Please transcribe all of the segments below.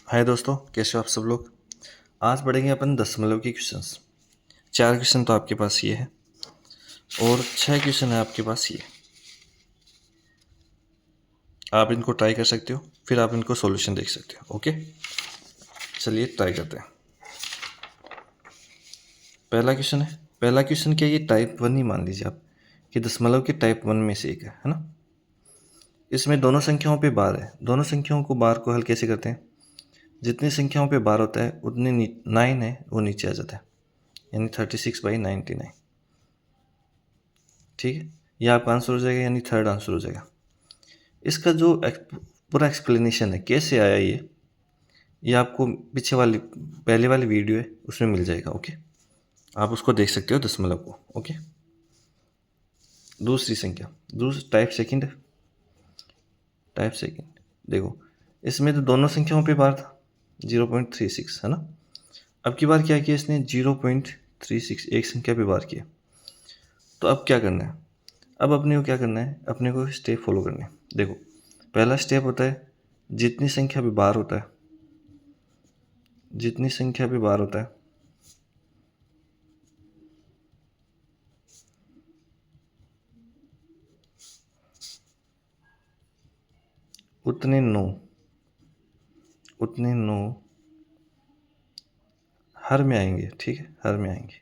हाय दोस्तों, कैसे हो आप सब लोग। आज पढ़ेंगे अपन दशमलव के क्वेश्चंस। 4 क्वेश्चन तो आपके पास ये है और 6 क्वेश्चन है आपके पास ये। आप इनको ट्राई कर सकते हो, फिर आप इनको सॉल्यूशन देख सकते हो। ओके, चलिए ट्राई करते हैं। पहला क्वेश्चन क्या, ये टाइप 1 ही मान लीजिए आप कि दशमलव के टाइप 1 में से एक है ना। इसमें दोनों संख्याओं पे बार है। दोनों संख्याओं को बार को हल कैसे करते हैं, जितनी संख्याओं पे बार होता है उतने 9 है वो नीचे आ जाता है, यानी 36/99। ठीक है, ये आपका आंसर हो जाएगा, यानी थर्ड आंसर हो जाएगा। इसका जो पूरा एक्सप्लेनेशन है कैसे आया ये आपको पीछे वाली पहले वाली वीडियो है उसमें मिल जाएगा। ओके, आप उसको देख सकते हो दशमलव को। ओके, दूसरी संख्या, टाइप सेकंड देखो, इसमें तो दोनों संख्याओं पे बार था 0.36 है ना। अब की बार क्या किया इसने, 0.36 एक संख्या पे बार किया। तो अब क्या करना है, अब अपने को क्या करना है, अपने को स्टेप फॉलो करने हैं। देखो, पहला स्टेप होता है जितनी संख्या पे बार होता है, जितनी संख्या पे बार होता है उतने 9 हर में आएंगे। ठीक है, हर में आएंगे।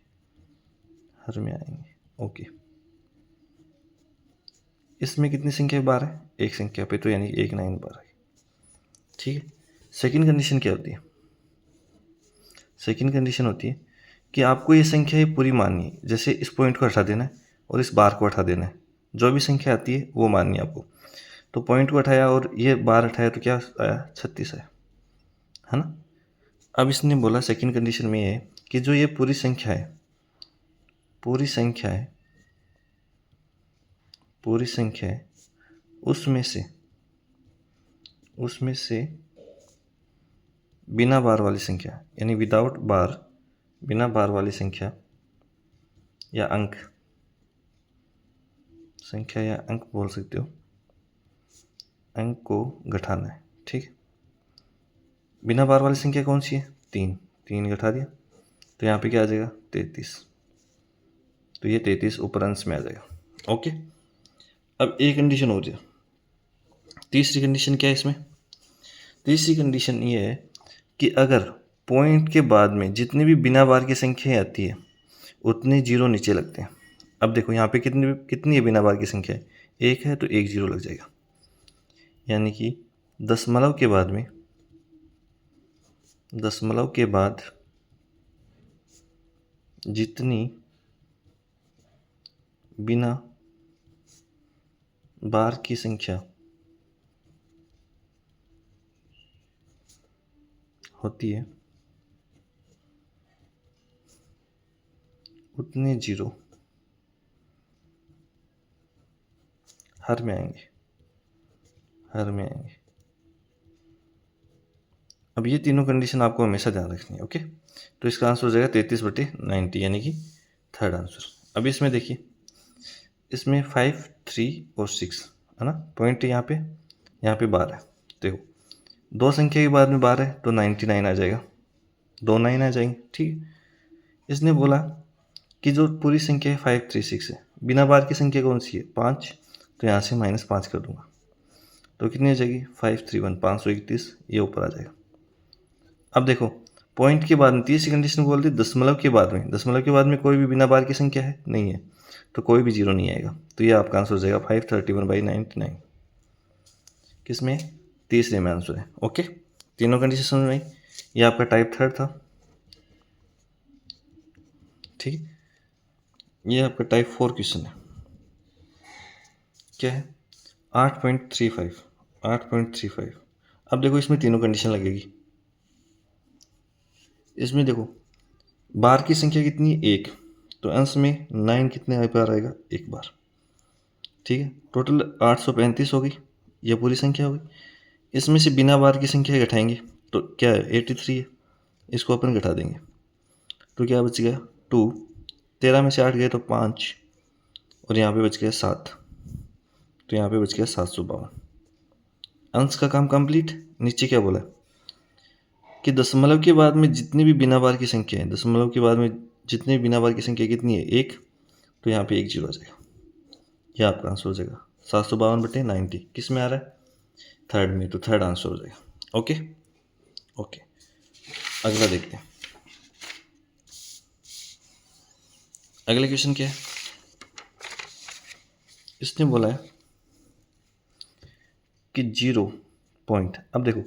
ओके, इसमें कितनी संख्या बार है, एक संख्या पे, तो यानी 1 9 बार है। ठीक है, सेकंड कंडीशन क्या होती है, सेकंड कंडीशन होती है कि आपको ये संख्या पूरी माननी है। जैसे इस पॉइंट को हटा देना है और इस बार को हटा देना है, जो भी संख्या आती है वो माननी है आपको। तो पॉइंट को हटाया और ये बार हटाया तो क्या आया, 36 आया, है ना। अब इसने बोला सेकंड कंडीशन में ये है कि जो ये पूरी संख्या है, पूरी संख्या है उसमें से बिना बार वाली संख्या, यानी विदाउट बार, बिना बार वाली संख्या या अंक बोल सकते हो, अंक को घटाना है। ठीक है, बिना बार वाली संख्या कौन सी है, 3 घटा दिया तो यहाँ पे क्या आ जाएगा, 33। तो ये 33 ऊपर अंश में आ जाएगा। ओके, अब एक कंडीशन हो जाए। तीसरी कंडीशन क्या है इसमें, तीसरी कंडीशन ये है कि अगर पॉइंट के बाद में जितनी भी बिना बार की संख्या आती है उतने जीरो नीचे लगते हैं। अब देखो यहाँ पे कितनी है बिना बार की संख्या है, 1 है, तो 1 जीरो लग जाएगा। यानी कि दशमलव के बाद जितनी बिना बार की संख्या होती है उतने जीरो हर में आएंगे। अब ये तीनों कंडीशन आपको हमेशा ध्यान रखनी है। ओके, तो इसका आंसर हो जाएगा 33/90, यानी कि थर्ड आंसर। अब इसमें देखिए, इसमें 5 3 और 6 है ना, पॉइंट यहाँ पे बार है। देखो, दो संख्या के बाद में बार है तो 99 आ जाएगा, 2 9 आ जाएंगे। ठीक है, इसने बोला कि जो पूरी संख्या है 536 है, बिना बार की संख्या कौन सी है, 5, तो यहाँ से -5 कर दूंगा तो कितनी आ जाएगी, 531 531, ये ऊपर आ जाएगा। अब देखो, पॉइंट के बाद में तीसरी कंडीशन बोल दी, दशमलव के बाद में कोई भी बिना बार की संख्या है नहीं है, तो कोई भी जीरो नहीं आएगा। तो ये आपका आंसर हो जाएगा 531/99। किसमें, तीसरे में आंसर है। ओके, तीनों कंडीशन समझ में आई। ये आपका टाइप थर्ड था। ठीक है, ये आपका टाइप 4 क्वेश्चन है। क्या है, 8.35। अब देखो, इसमें तीनों कंडीशन लगेगी। इसमें देखो, बार की संख्या कितनी है, 1, तो अंश में 9 कितने बार आएगा, 1 बार। ठीक है, टोटल 835 हो गई, यह पूरी संख्या हो गई। इसमें से बिना बार की संख्या घटाएंगे तो क्या है, 83 है, इसको अपन घटा देंगे तो क्या बच गया, 2। 13 में से 8 गए तो 5, और यहाँ पे बच गया 7, तो यहाँ पे बच गया 752। अंश का काम कंप्लीट। नीचे क्या बोला, कि दशमलव के बाद में जितनी भी बिना बार की संख्या है, दशमलव के बाद में जितनी भी बिना बार की संख्या कितनी है, 1, तो यहाँ पे 1 जीरो आ जाएगा। यह आपका आंसर हो जाएगा 752/90। किस में आ रहा है? थर्ड में, तो थर्ड आंसर हो जाएगा। ओके ओके, अगला देखते हैं। अगला क्वेश्चन क्या है? इसने बोला है कि 0 पॉइंट, अब देखो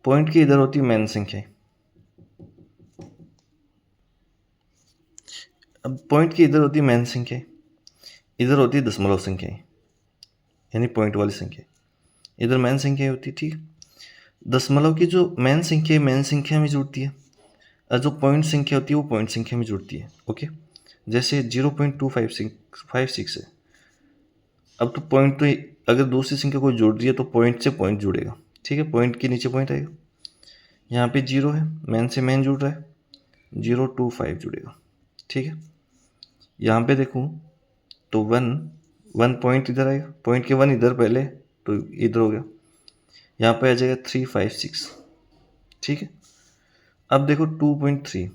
पॉइंट की इधर होती है मेन संख्या, अब पॉइंट की इधर होती है मेन संख्या, इधर होती है दशमलव संख्या, यानी पॉइंट वाली संख्या, इधर मेन संख्या होती है। ठीक, दशमलव की जो मेन संख्या है मेन संख्या में जुड़ती है, और जो पॉइंट संख्या होती है वो पॉइंट संख्या में जुड़ती है। ओके, जैसे 0.256 है। अब तो पॉइंट तो अगर दूसरी संख्या कोई जोड़ रही है तो पॉइंट से पॉइंट जुड़ेगा। ठीक है, पॉइंट के नीचे पॉइंट आएगा। यहाँ पे 0 है, मेन से मेन जुड़ रहा है, 025 जुड़ेगा। ठीक है, यहाँ पे देखूँ तो 1 पॉइंट इधर आएगा, पॉइंट के 1 इधर पहले, तो इधर हो गया। यहाँ पे आ जाएगा 356। ठीक है, अब देखो 2.3,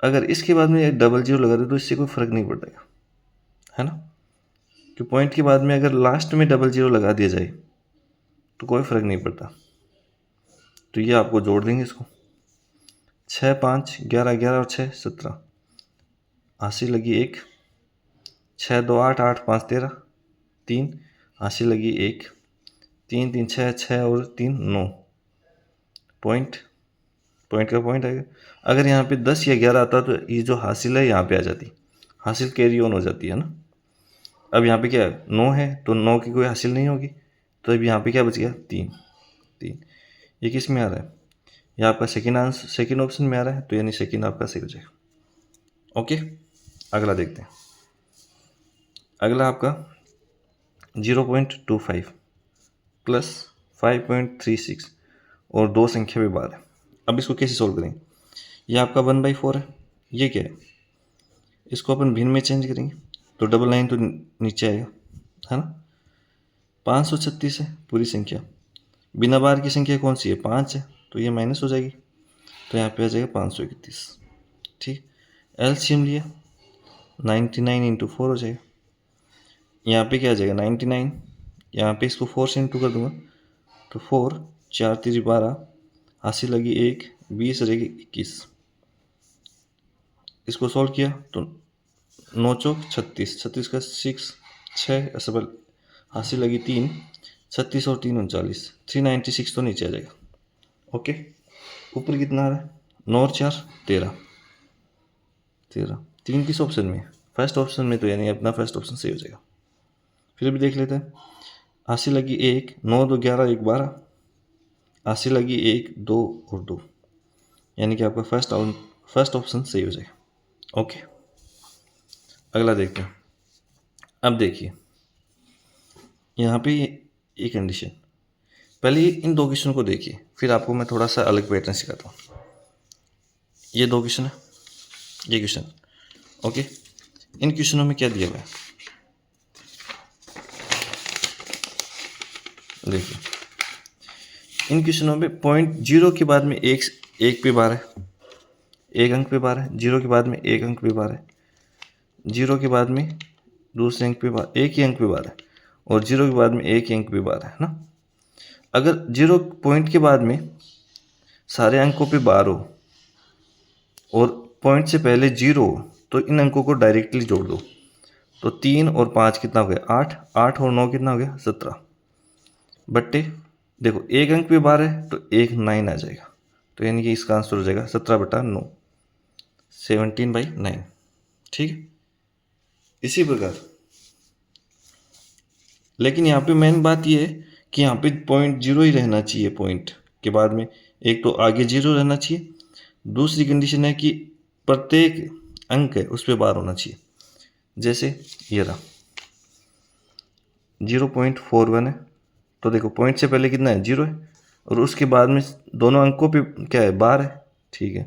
अगर इसके बाद में डबल जीरो लगा दे तो इससे कोई फर्क नहीं पड़ेगा, है ना, कि पॉइंट के बाद में अगर लास्ट में डबल जीरो लगा दिया जाए तो कोई फर्क नहीं पड़ता। तो ये आपको जोड़ देंगे इसको, 6 5 11 11 और 6 17, 80 लगी 1, 6 2 8 8 5 13 3, 80 लगी 1, 3 3 6 6 और 3 9, पॉइंट का पॉइंट आएगा। अगर यहाँ पे 10 या 11 आता तो ये जो हासिल है यहाँ पे आ जाती, हासिल कैरी ऑन हो जाती है ना। अब यहाँ पे क्या है, 9 है तो 9 की कोई हासिल नहीं होगी, तो अब यहाँ पे क्या बच गया, 3। ये किस में आ रहा है? ये आपका सेकेंड ऑप्शन में आ रहा है, तो यानी सेकेंड आपका सही हो जाएगा। ओके, अगला देखते हैं। अगला आपका 0.25 प्लस 5.36 और दो संख्या भी बार है। अब इसको कैसे सोल्व करेंगे? ये आपका 1/4 है, ये क्या है, इसको अपन भिन्न में चेंज करेंगे तो 99 तो नीचे आएगा, है ना। 536 है पूरी संख्या, बिना बार की संख्या कौन सी है, 5 है, तो ये माइनस हो जाएगी, तो यहाँ पे आ जाएगा 531। ठीक, एलसीएम लिया 99 × 4 हो जाएगा, यहाँ पे क्या आ जाएगा 99, यहाँ पे इसको 4 से इंटू कर दूंगा तो 4 4 3 12, 80 लगी 1, 20 रहेगी 21। इसको सॉल्व किया तो 9 चौक 36, 36 का 6 असफल, 80 लगी 3, 36 और 3 39, 396 तो नीचे आ जाएगा। ओके, ऊपर कितना आ रहा है, 9 और 4 13, 3 किस ऑप्शन में, फर्स्ट ऑप्शन में, तो यानी अपना फर्स्ट ऑप्शन सही हो जाएगा। फिर भी देख लेते हैं, 80 लगी 1, 9 2 11 1 12, 80 लगी 1 2 और 2, यानी कि आपका फर्स्ट ऑप्शन सही हो जाएगा। ओके, अगला देखते हैं। अब देखिए यहाँ पे ये कंडीशन, पहले इन दो क्वेश्चन को देखिए, फिर आपको मैं थोड़ा सा अलग पैटर्न सिखाता हूँ। ये दो क्वेश्चन है, ये क्वेश्चन। ओके, इन क्वेश्चनों में क्या दिया हुआ है देखिए, इन क्वेश्चनों में पॉइंट 0 के बाद में एक पे बार है, एक अंक पे बार है, 0 के बाद में एक अंक पे बार है, 0 के बाद में दूसरे अंक पे बार, एक ही अंक पे बार है, और 0 के बाद में एक ही अंक पे बार है ना। अगर 0 पॉइंट के बाद में सारे अंकों पे बार हो और पॉइंट से पहले 0 हो तो इन अंकों को डायरेक्टली जोड़ दो, तो 3 और 5 कितना हो गया, 8, 8 और 9 कितना हो गया, 17, बट्टे देखो एक अंक पे बार है तो एक 9 आ जाएगा, तो यानी कि इसका आंसर हो जाएगा 17/9, 17/9। ठीक है, इसी प्रकार, लेकिन यहाँ पे मेन बात ये है कि यहाँ पे पॉइंट 0 ही रहना चाहिए, पॉइंट के बाद में एक तो आगे 0 रहना चाहिए, दूसरी कंडीशन है कि प्रत्येक अंक है उस पर बार होना चाहिए। जैसे ये रहा 0.41 है, तो देखो पॉइंट से पहले कितना है, 0 है, और उसके बाद में दोनों अंकों पे क्या है, बार है। ठीक है,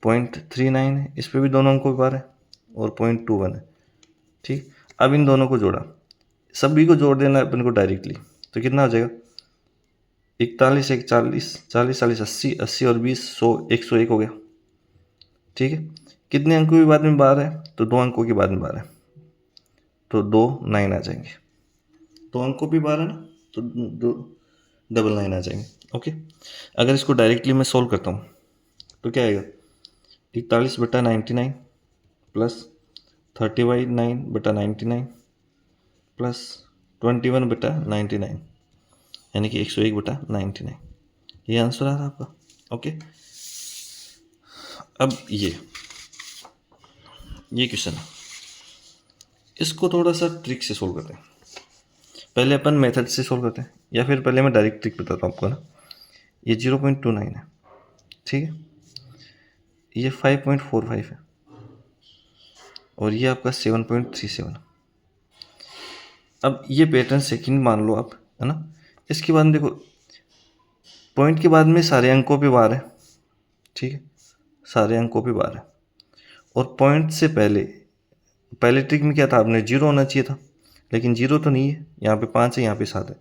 0.39 है, इस पे भी दोनों अंकों पे बार है, और 0.21 है। ठीक, अब इन दोनों को जोड़ा, सभी को जोड़ देना है अपन को डायरेक्टली, तो कितना हो जाएगा 41 एक 40, 40 40 80, 80 और 20 100, 101 हो गया। ठीक है, कितने अंकों के बाद में 12 है? तो 2 अंकों के बाद में 12 है, तो 2 9 आ जाएंगे। 2 अंकों पे 12 ना, तो 2 डबल 9 आ जाएंगे। ओके, अगर इसको डायरेक्टली मैं सोल्व करता हूँ तो क्या आएगा? 41/99 प्लस 30/9/99 प्लस 21/99, यानी कि 101/99। ये आंसर आ रहा है आपका। ओके, अब ये क्वेश्चन है, इसको थोड़ा सा ट्रिक से सोल्व करते हैं। पहले अपन मेथड से सोल्व करते हैं, या फिर पहले मैं डायरेक्ट ट्रिक बताता हूँ आपको ना। ये 0.29 है, ठीक है, ये 5.45 है, और ये आपका 7.37। अब ये पैटर्न सेकंड मान लो आप, है ना। इसके बाद देखो, पॉइंट के बाद में सारे अंकों पे बार है, ठीक है, सारे अंकों पे बार है। और पॉइंट से पहले ट्रिक में क्या था, आपने 0 होना चाहिए था, लेकिन 0 तो नहीं है, यहाँ पे 5 है, यहाँ पे 7 है।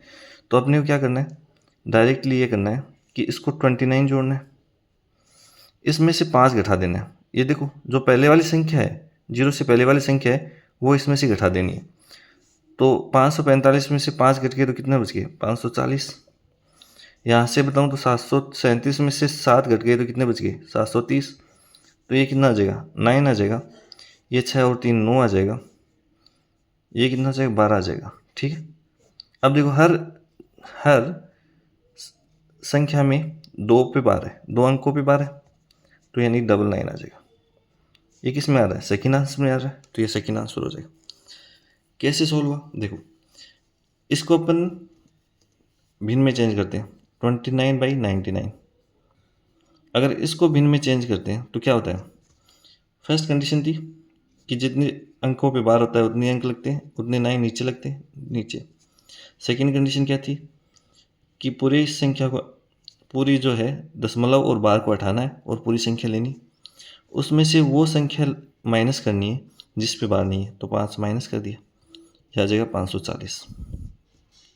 तो अपने को क्या करना है, डायरेक्टली ये करना है कि इसको 29 जोड़ना है, इसमें से 5 घटा देना है। ये देखो, जो पहले वाली संख्या है, 0 से पहले वाली संख्या है, वो इसमें से घटा देनी है। तो 545 में से 5 घट गए तो कितना बच गए? 540। यहाँ से बताऊँ तो 737 में से 7 घट गए तो कितने बच गए? 730। तो ये कितना आ जाएगा? 9 आ जाएगा। ये 6 और 3 9 आ जाएगा। ये कितना आ जाएगा? 12 आ जाएगा। ठीक है, अब देखो, हर संख्या में 2 पे बार है, 2 अंकों पे बार है, तो यानी 99 आ जाएगा। ये किस में आ रहा है? सेकेंड आंसर में आ रहा है, तो ये सेकेंड आंसर हो जाएगा। कैसे सोल्व हुआ? देखो, इसको अपन भिन्न में चेंज करते हैं, 29/99। अगर इसको भिन्न में चेंज करते हैं तो क्या होता है? फर्स्ट कंडीशन थी कि जितने अंकों पे बार होता है उतने अंक लगते हैं, उतने 9 नीचे लगते हैं, नीचे। सेकेंड कंडीशन क्या थी कि पूरी संख्या को, पूरी जो है दशमलव और बार को हटाना है और पूरी संख्या लेनी, उसमें से वो संख्या माइनस करनी है जिस पे बार नहीं है, तो 5 माइनस कर दिया, यह आ जाएगा 540।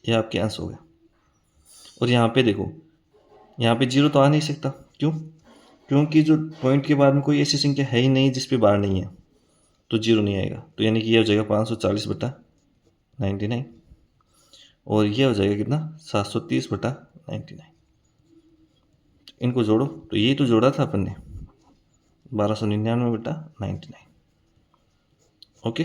यह आपके आंसर हो गया। और यहाँ पे देखो, यहाँ पे 0 तो आ नहीं सकता, क्यों? क्योंकि जो पॉइंट के बाद में कोई ऐसी संख्या है ही नहीं जिस पे बार नहीं है, तो 0 नहीं आएगा। तो यानी कि यह हो जाएगा 540/99, और यह हो जाएगा कितना? 730/99। इनको जोड़ो, तो यही तो जोड़ा था अपन ने, 1299/99। ओके,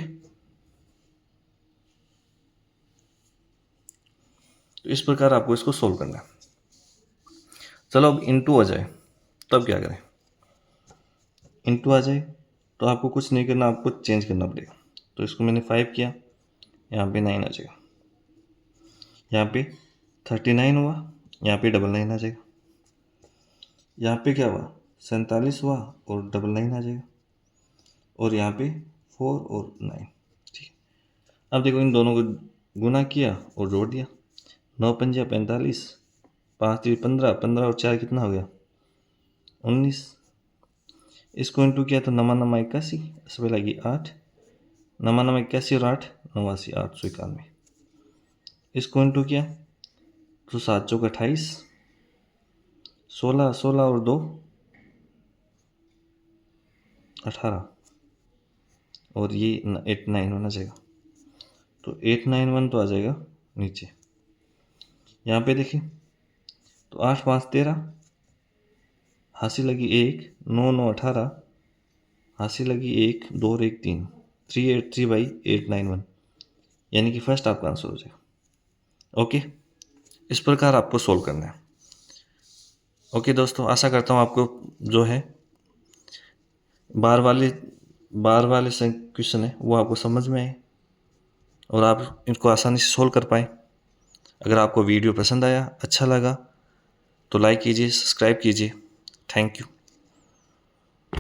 तो इस प्रकार आपको इसको सोल्व करना है। चलो, अब इनटू आ जाए तब क्या करें? इनटू आ जाए तो आपको कुछ नहीं करना, आपको चेंज करना पड़ेगा। तो इसको मैंने 5 किया, यहाँ पे 9 आ जाएगा, यहाँ पे 39 हुआ, यहाँ पे 99 आ जाएगा, यहाँ पे क्या हुआ? 47 हुआ और 99 आ जाएगा, और यहाँ पे 4 और 9। ठीक है, अब देखो, इन दोनों को गुना किया और जोड़ दिया, 9 पंजा 45, 5 3 15, 15 और 4 कितना हो गया? 19। इसको इंटू किया तो 9 9 81, इसमें लगी 8, 9 9 81 और 8 89, 891। इसको इंटू किया तो 7 चौक 28, 16 16 और 2 18, और ये 89 होना चाहिए, तो 891 तो आ जाएगा नीचे। यहाँ पे देखिए, तो 8 5 13, हासिल लगी 1, 9 9 18, हासिल लगी 1, 2 और 1 3, 383/891, यानी कि फर्स्ट आपका आंसर हो जाएगा। ओके, इस प्रकार आपको सोल्व करना है। ओके दोस्तों, आशा करता हूँ आपको जो है बार वाले क्वेश्चन है वो आपको समझ में आए और आप इनको आसानी से सोल्व कर पाएँ। अगर आपको वीडियो पसंद आया, अच्छा लगा, तो लाइक कीजिए, सब्सक्राइब कीजिए। Thank you.